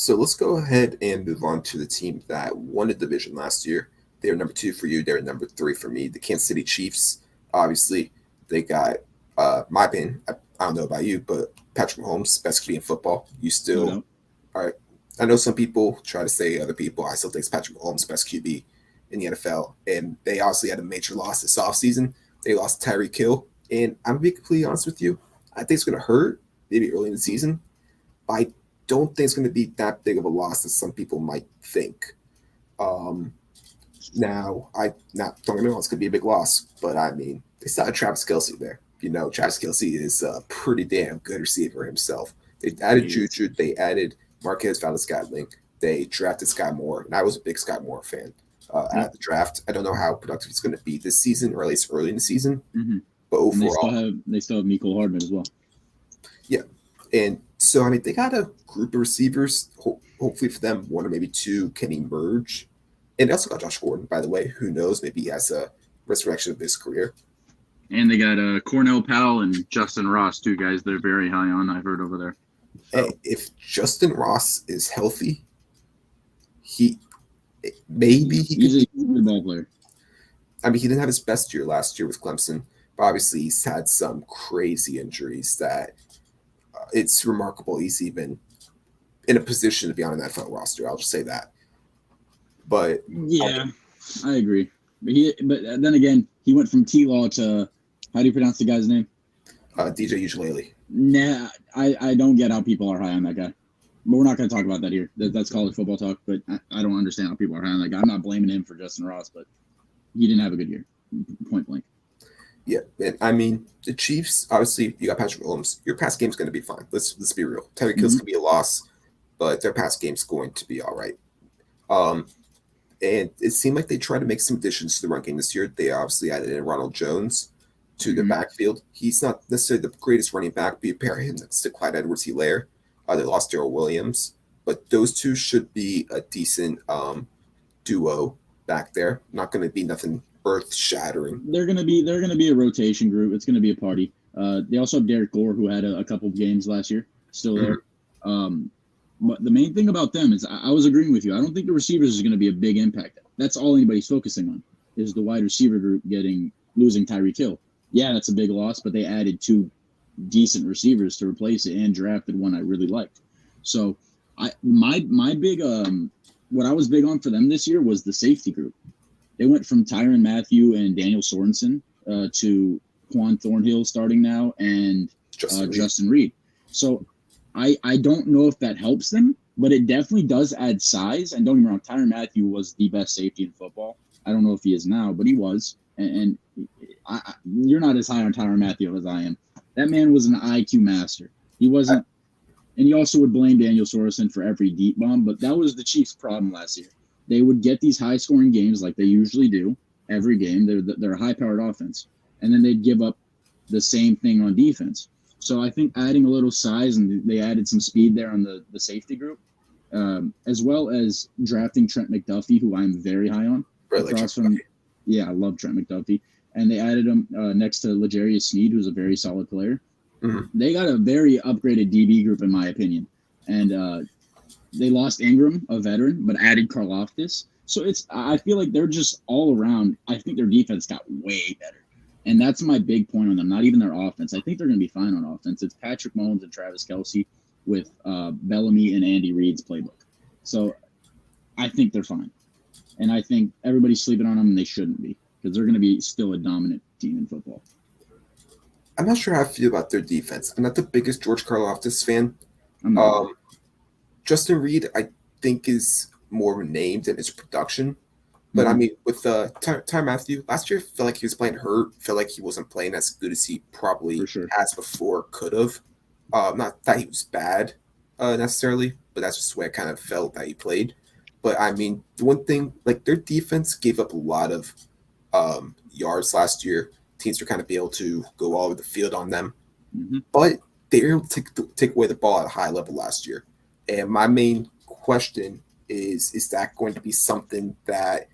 So let's go ahead and move on to the team that won the division last year. They were number two for you. They were number three for me. The Kansas City Chiefs. Obviously, they got my opinion. I don't know about you, but Patrick Mahomes, best QB in football. You No still doubt. all right. I know some people try to say other people. I still think it's Patrick Mahomes, best QB in the NFL. And they obviously had a major loss this offseason. They lost Tyreek Hill. And I'm going to be completely honest with you. I think it's going to hurt maybe early in the season. But I don't think it's going to be that big of a loss as some people might think. Um, Now, don't get me wrong, it's going to be a big loss. But I mean, they still had Travis Kelsey there. You know, Travis Kelsey is a pretty damn good receiver himself. They added He is. Juju. They added Marquez Valdez-Scantling. They drafted Sky Moore, and I was a big Sky Moore fan Yep. at the draft. I don't know how productive he's going to be this season, or at least early in the season. hmm But And overall, they still have Miko Hardman as well. yeah. And so, I mean, they got a group of receivers. Hopefully for them, one or maybe two can emerge. And they also got Josh Gordon, by the way. Who knows? Maybe he has a resurrection of his career. And they got Cornell Powell and Justin Ross, two guys they're very high on. I've heard over there. So If Justin Ross is healthy, he maybe he could. he's a good ball player. I mean, he didn't have his best year last year with Clemson, but obviously he's had some crazy injuries that it's remarkable he's even in a position to be on an NFL roster. I'll just say that. But Yeah, I agree. But then again, he went from T Law to how do you pronounce the guy's name? DJ Ukulele. Nah, I don't get how people are high on that guy. But we're not going to talk about that here. That's college football talk. But I don't understand how people are high on that guy. I'm not blaming him for Justin Ross, but he didn't have a good year, point blank. Yeah, and I mean the Chiefs. Obviously, you got Patrick Mahomes. Your pass game's going to be fine. Let's be real. Tyreek Hill's going to be a loss, but their pass game's going to be all right. Um, and it seemed like they tried to make some additions to the run game this year. They obviously added in Ronald Jones to the Mhm. backfield. He's not necessarily the greatest running back, but you pair him next to Clyde Edwards-Helaire. They lost Daryl Williams, but those two should be a decent duo back there. Not going to be nothing earth shattering. They're gonna be a rotation group. It's gonna be a party. They also have Derek Gore, who had a couple of games last year, still there. But the main thing about them is I was agreeing with you. I don't think the receivers is going to be a big impact. That's all anybody's focusing on is the wide receiver group losing Tyreek Hill. Yeah, that's a big loss, but they added two decent receivers to replace it and drafted one I really liked. So my big what I was big on for them this year was the safety group. They went from Tyrann Mathieu and Daniel Sorensen to Quan Thornhill starting now and Justin Reed. So I don't know if that helps them, but it definitely does add size. And don't get me wrong, Tyrann Mathieu was the best safety in football. I don't know if he is now, but he was. And you're not as high on Tyrann Mathieu as I am. That man was an IQ master. He wasn't, and he also would blame Daniel Sorensen for every deep bomb, but that was the Chiefs' problem last year. They would get these high-scoring games like they usually do every game. They're a high-powered offense, and then they'd give up the same thing on defense. So I think adding a little size, and they added some speed there on the safety group, as well as drafting Trent McDuffie, who I'm very high on. Yeah, I love Trent McDuffie. And they added him next to L'Jarius Sneed, who's a very solid player. Mm-hmm. They got a very upgraded DB group, in my opinion. And they lost Ingram, a veteran, but added Karlaftis. So I feel like they're just all around. I think their defense got way better. And that's my big point on them, not even their offense. I think they're going to be fine on offense. It's Patrick Mahomes and Travis Kelsey with Bellamy and Andy Reid's playbook. So I think they're fine. And I think everybody's sleeping on them, and they shouldn't be because they're going to be still a dominant team in football. I'm not sure how I feel about their defense. I'm not the biggest George Karlaftis fan. I'm not. Justin Reid, I think, is more of a name than his production. But I mean, with Tyrann Mathieu, last year, I felt like he was playing hurt. Felt like he wasn't playing as good as he probably has before, could have. Not that he was bad necessarily, but that's just the way I kind of felt that he played. But I mean, the one thing, like their defense gave up a lot of yards last year. Teams were kind of be able to go all over the field on them. But they were able to take away the ball at a high level last year. And my main question is that going to be something that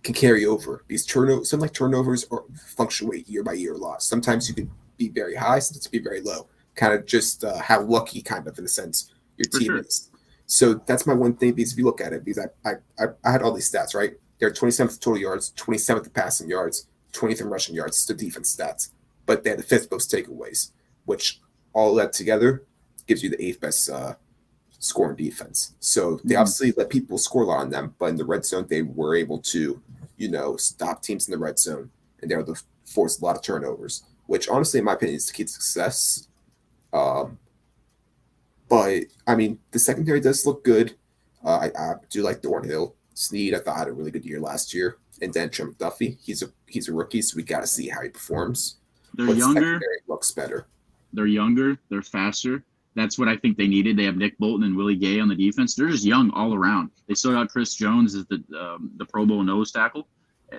can carry over? These turnovers or fluctuate year by year a lot. Sometimes you can be very high, sometimes be very low. Kind of just how lucky, kind of in a sense, your team is. So that's my one thing because if you look at it, because I had all these stats, right? They're 27th total yards, 27th in passing yards, 20th in rushing yards, the defense stats. But they had the fifth most takeaways, which all that together gives you the eighth best scoring defense. So they obviously let people score a lot on them, but in the red zone, they were able to, stop teams in the red zone, and they were able to force a lot of turnovers, which honestly, in my opinion, is the key to success. But I mean, the secondary does look good. I do like Thornhill. Snead, I thought had a really good year last year, and then Trent McDuffie. He's a rookie, so we got to see how he performs. They're But the younger. secondary looks better. They're younger. They're faster. That's what I think they needed. They have Nick Bolton and Willie Gay on the defense. They're just young all around. They still got Chris Jones as the Pro Bowl nose tackle.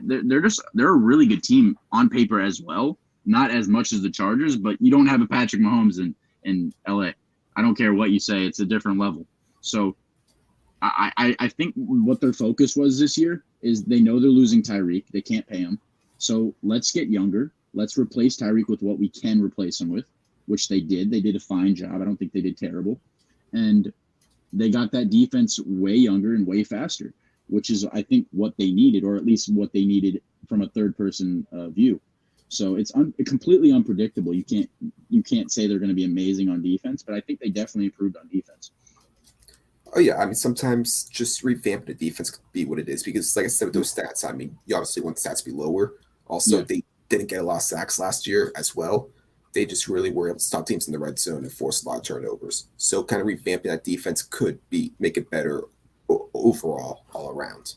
They're a really good team on paper as well. Not as much as the Chargers, but you don't have a Patrick Mahomes in LA. I don't care what you say. It's a different level. So I think what their focus was this year is they know they're losing Tyreek. They can't pay him. So let's get younger. Let's replace Tyreek with what we can replace him with, which they did. They did a fine job. I don't think they did terrible. And they got that defense way younger and way faster, which is, I think, what they needed, or at least what they needed from a third-person view. So it's completely unpredictable. You can't say they're going to be amazing on defense, but I think they definitely improved on defense. Oh yeah, I mean sometimes just revamping the defense could be what it is because, like I said, with those stats, I mean you obviously want the stats to be lower. Also, They didn't get a lot of sacks last year as well. They just really were able to stop teams in the red zone and force a lot of turnovers. So kind of revamping that defense could make it better overall all around.